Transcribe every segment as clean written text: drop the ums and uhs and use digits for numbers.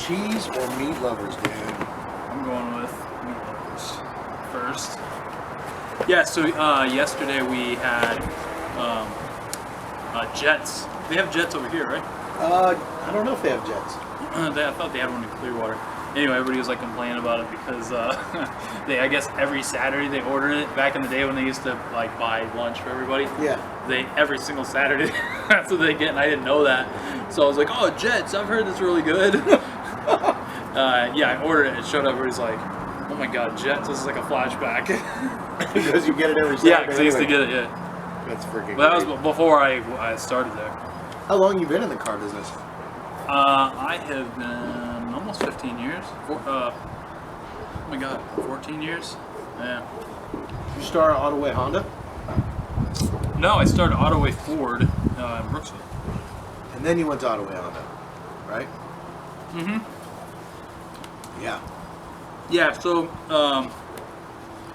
cheese or meat lovers, dude? I'm going with meat lovers first. Yeah, so yesterday we had Jets. They have Jets over here, right? I don't know if they have Jets. I thought they had one in Clearwater. Anyway, everybody was like complaining about it because I guess every Saturday they ordered it. Back in the day when they used to like buy lunch for everybody. Yeah. Every single Saturday that's what they get, and I didn't know that. So I was like, oh, Jets, I've heard it's really good. Yeah, I ordered it. It showed up. Everybody's like, oh my God, Jets. This is like a flashback. Because you get it every Saturday. Yeah, because I used to get it. Yeah. That's freaking. But that was before I started there. How long you been in the car business? I have been almost 15 years. Oh my God, 14 years? Yeah. You started Autoway Honda? No, I started Autoway Ford in Brooksville. And then you went to Autoway Honda, right? Mm-hmm. Yeah. Yeah, so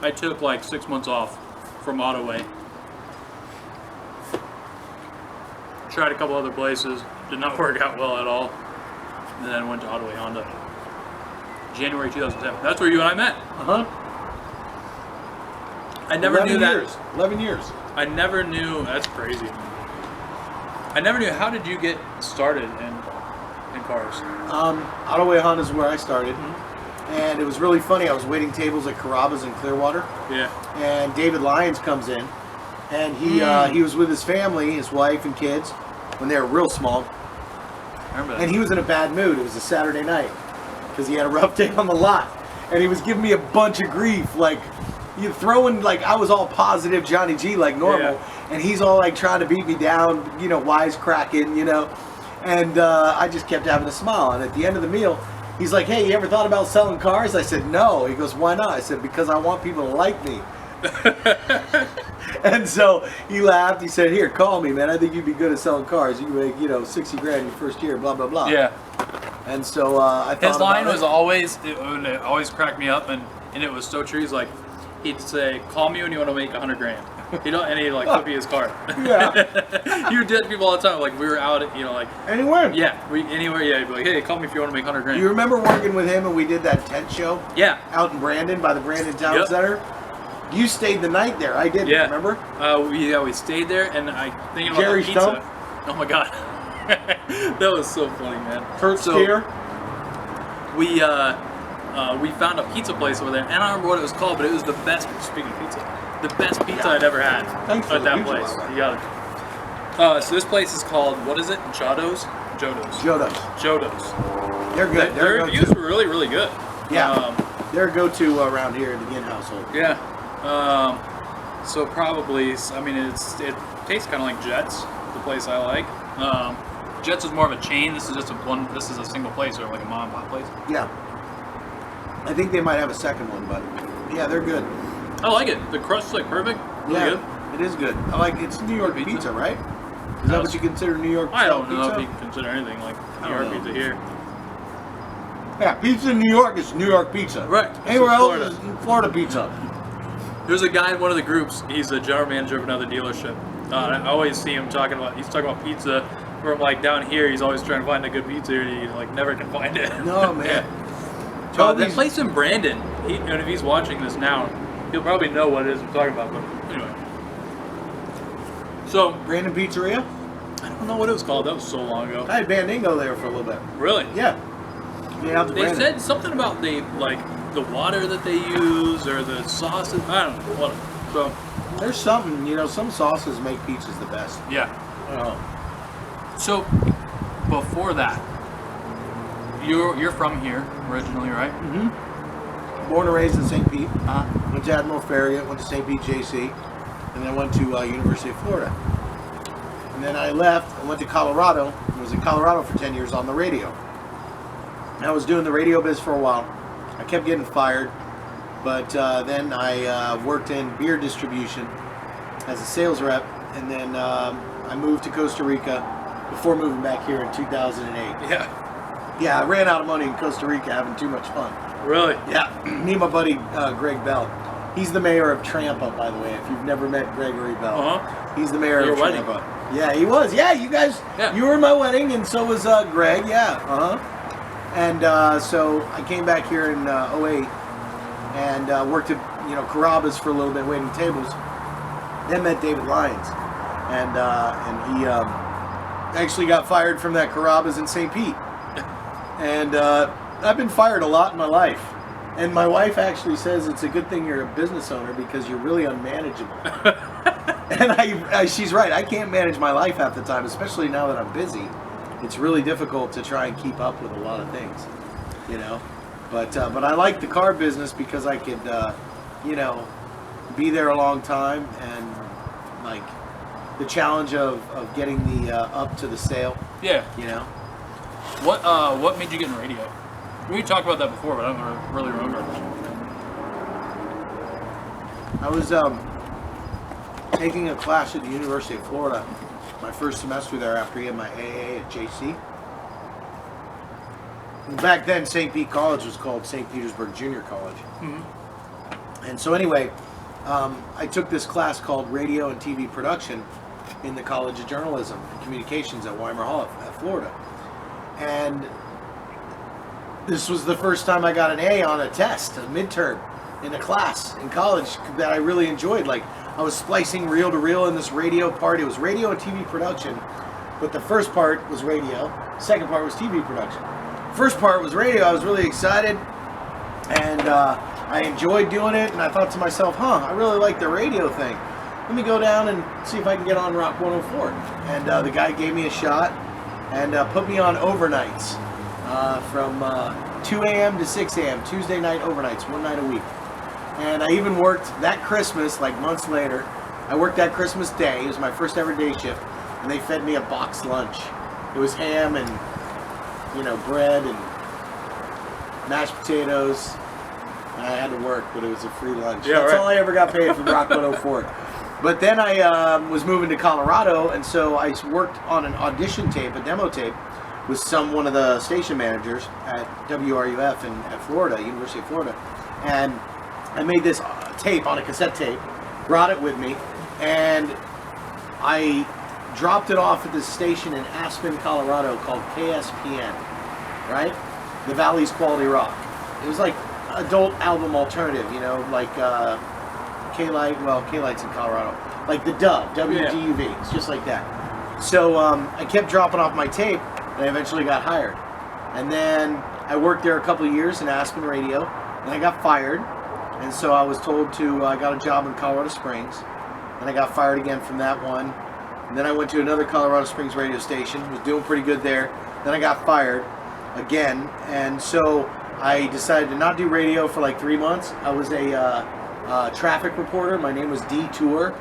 I took like 6 months off from Autoway. Tried a couple other places. Did not work out well at all. And then went to Autoway Honda. January 2007. That's where you and I met. Uh-huh. I never knew that. 11 years. I never knew. That's crazy. I never knew. How did you get started in cars? Autoway Honda is where I started. And it was really funny. I was waiting tables at Carrabba's in Clearwater. Yeah. And David Lyons comes in. And he was with his family, his wife and kids, when they were real small. I remember that. And he was in a bad mood. It was a Saturday night because he had a rough day on the lot. And he was giving me a bunch of grief. Like, you throwing, like, I was all positive Johnny G like normal. Yeah. And he's all, like, trying to beat me down, you know, wisecracking, you know. And I just kept having a smile. And at the end of the meal, he's like, hey, you ever thought about selling cars? I said, no. He goes, why not? I said, because I want people to like me. And so he laughed. He said, here, call me, man. I think you'd be good at selling cars. You make, you know, 60 grand your first year, blah, blah, blah. Yeah. And so I thought His line about was always, it always cracked me up, and it was so true. He's like, he'd say, call me when you want to make 100 grand. You know, and he'd like flip me his car. Yeah. You did people all the time. Like we were out at, you know, like anywhere. Yeah, anywhere. Yeah, he'd be like, hey, call me if you want to make 100 grand. You remember working with him and we did that tent show? Yeah. Out in Brandon by the Brandon Town Center. You stayed the night there. I did. Yeah. Remember? We stayed there, and I thinking about Jerry the pizza. Stump? Oh my God, that was so funny, man. Kurt Steer. We found a pizza place over there, and I don't remember what it was called, but it was the best. Speaking of pizza, the best pizza I'd ever had. Thanks for at the that pizza, place. by the way. You got it. So this place is called, what is it? Jotos. They're good. Their reviews were really, really good. Yeah. They're a go-to around here in the Yin household. Yeah. So probably, I mean, it tastes kind of like Jets, the place I like. Jets is more of a chain. This is just this is a single place, or like a mom and pop place. Yeah. I think they might have a second one, but yeah, they're good. I like it. The crust is like perfect. Really good. It is good. I like it's New York pizza, right? Is that what you consider New York pizza? I don't know if you can consider anything like New York pizza here. Yeah, pizza in New York is New York pizza. Right. Anywhere else is Florida pizza. There's a guy in one of the groups. He's a general manager of another dealership. I always see him talking about pizza from like down here. He's always trying to find a good pizza here, and he like never can find it. No, man. Yeah. That place in Brandon. And if he's watching this now, he'll probably know what it is I'm talking about. But anyway. So Brandon Pizzeria? I don't know what it was called. That was so long ago. I had Bandingo there for a little bit. Really? Yeah. They said something about the water that they use or the sauces. I don't know what. So there's something, you know, some sauces make pizzas the best. Yeah. So before that, you're from here originally, right? Mm-hmm. Born and raised in St. Pete. Went to Admiral Farragut, went to St. Pete JC, and then went to University of Florida. And then I left and went to Colorado. I was in Colorado for 10 years on the radio. And I was doing the radio biz for a while. I kept getting fired, but then I worked in beer distribution as a sales rep, and then I moved to Costa Rica before moving back here in 2008. Yeah, I ran out of money in Costa Rica having too much fun. Really? Yeah. Me and my buddy Greg Bell. He's the mayor of Tampa, by the way, if you've never met Gregory Bell. He's the mayor of Tampa. Yeah, he was. Yeah, you guys, you were in my wedding, and so was Greg. Yeah. And so I came back here in 08 and worked at Carrabba's for a little bit, waiting tables. Then met David Lyons, and he actually got fired from that Carrabba's in St. Pete. And I've been fired a lot in my life. And my wife actually says it's a good thing you're a business owner because you're really unmanageable. And she's right. I can't manage my life half the time, especially now that I'm busy. It's really difficult to try and keep up with a lot of things, But I like the car business because I could, be there a long time, and like the challenge of getting the up to the sale. Yeah. What made you get in radio? We talked about that before, but I don't really remember. I was taking a class at the University of Florida, my first semester there after getting my AA at JC. And back then, St. Pete College was called St. Petersburg Junior College. Mm-hmm. And so anyway, I took this class called Radio and TV Production in the College of Journalism and Communications at Weimar Hall at Florida. And this was the first time I got an A on a test, a midterm, in a class in college that I really enjoyed. Like, I was splicing reel to reel in this radio part. It was radio and TV production, but the first part was radio, second part was TV production. First part was radio. I was really excited, and I enjoyed doing it, and I thought to myself, I really like the radio thing. Let me go down and see if I can get on Rock 104. And the guy gave me a shot and put me on overnights from 2 a.m. to 6 a.m., Tuesday night overnights, one night a week. And I even worked that Christmas, like months later. I worked that Christmas day. It was my first ever day shift, and they fed me a boxed lunch. It was ham and bread and mashed potatoes. And I had to work, but it was a free lunch. Yeah, That's right. all I ever got paid from Rock 104. But then I was moving to Colorado, and so I worked on an audition tape, a demo tape, with one of the station managers at WRUF at Florida, University of Florida. And I made this tape on a cassette tape, brought it with me, and I dropped it off at this station in Aspen, Colorado called KSPN, right? The Valley's Quality Rock. It was like adult album alternative, like K-Light, well, K-Light's in Colorado. Like the Dub, WDUV, yeah. It's just like that. So I kept dropping off my tape, and I eventually got hired. And then I worked there a couple of years in Aspen Radio, and I got fired. And so I was told I got a job in Colorado Springs, and I got fired again from that one. And then I went to another Colorado Springs radio station, was doing pretty good there. Then I got fired again, and so I decided to not do radio for like 3 months. I was a traffic reporter. My name was D-Tour.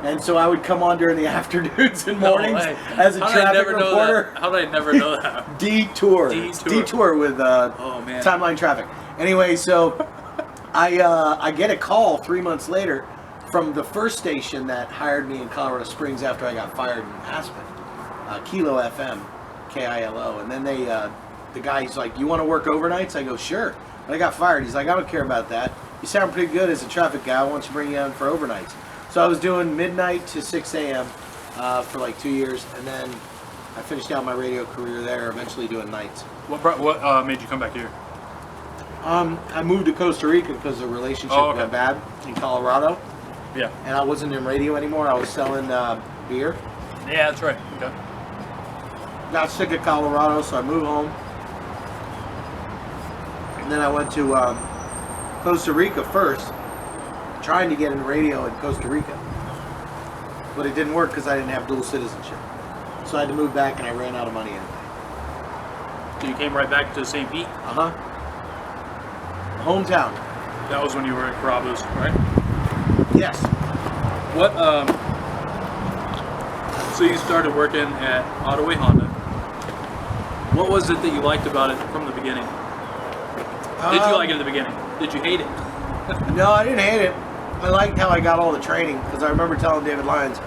And so I would come on during the afternoons and mornings as a traffic reporter. How did I never know that? D-Tour. D-Tour with Timeline Traffic. Anyway, so I get a call 3 months later from the first station that hired me in Colorado Springs after I got fired in Aspen, Kilo FM, KILO. And then the guy's like, "You want to work overnights?" I go, "Sure." But I got fired. He's like, "I don't care about that. You sound pretty good as a traffic guy. I want to bring you on for overnights." So I was doing midnight to 6 a.m. For like 2 years, and then I finished out my radio career there, eventually doing nights. What made you come back here? I moved to Costa Rica because the relationship got bad in Colorado. Yeah. And I wasn't in radio anymore. I was selling beer. Yeah, that's right. Okay. Got sick of Colorado, so I moved home. And then I went to Costa Rica first, trying to get in radio in Costa Rica. But it didn't work because I didn't have dual citizenship. So I had to move back, and I ran out of money anyway. So you came right back to St. Pete? Uh-huh. Hometown. That was when you were at Carrabba's, right? Yes. What, so you started working at Ottaway Honda. What was it that you liked about it from the beginning? Did you like it at the beginning? Did you hate it? No, I didn't hate it. I liked how I got all the training, because I remember telling David Lyons,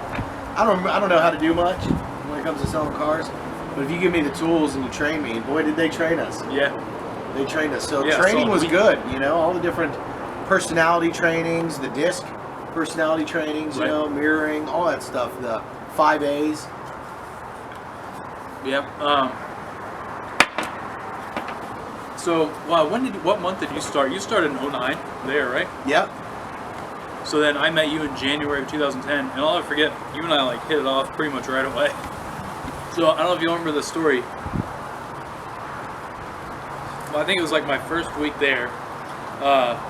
I don't know how to do much when it comes to selling cars, but if you give me the tools and you train me, boy, did they train us. Yeah. They trained us. So training was good, all the different personality trainings, the disc personality trainings, mirroring, all that stuff, the 5 A's. Yep. So, wow, what month did you start? You started in 09 there, right? Yep. So then I met you in January of 2010, and I'll never forget, you and I like hit it off pretty much right away. So I don't know if you remember the story. Well, I think it was like my first week there.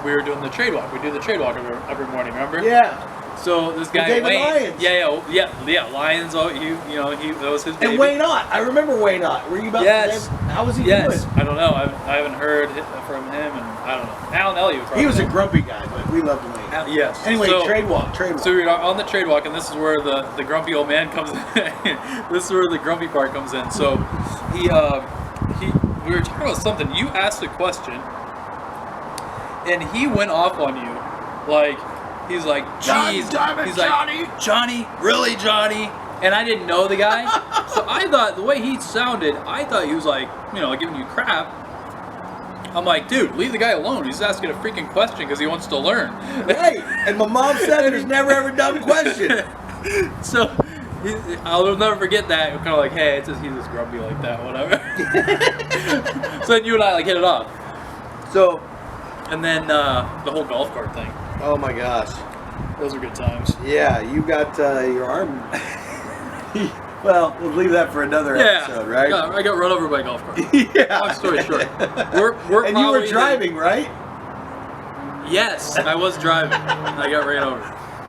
We were doing the trade walk. We do the trade walk every morning, remember? Yeah. So this guy David Wayne, Lyons. yeah, Lyons. Oh, that was his baby. And Wayne Ott. I remember Wayne Ott. Were you about Yes. to how was he Yes, doing? I don't know. I haven't heard from him, and I don't know. Alan Elliott. Probably He was a knows. grumpy guy, but we loved Wayne. Yes. Anyway, So- trade walk. So we're on the trade walk, and this is where the grumpy old man comes in. This is where the grumpy part comes in. So we were talking about something. You asked a question, and he went off on you, like he's like, "Geez," he's like, "Johnny, really, Johnny?" And I didn't know the guy, so I thought the way he sounded, I thought he was like, giving you crap. I'm like, dude, leave the guy alone. He's asking a freaking question because he wants to learn. Right. And my mom said there's never ever dumb question. So I'll never forget that. We're kind of like, hey, he's just grumpy like that, whatever. So then you and I like hit it off. So, And then the whole golf cart thing. oh my gosh. Those are good times. Yeah, you got your arm. Well, we'll leave that for another episode, right? I got run over by a golf cart. Yeah. Long story short. We're And you were probably driving, right? Yes, I was driving. I got ran over.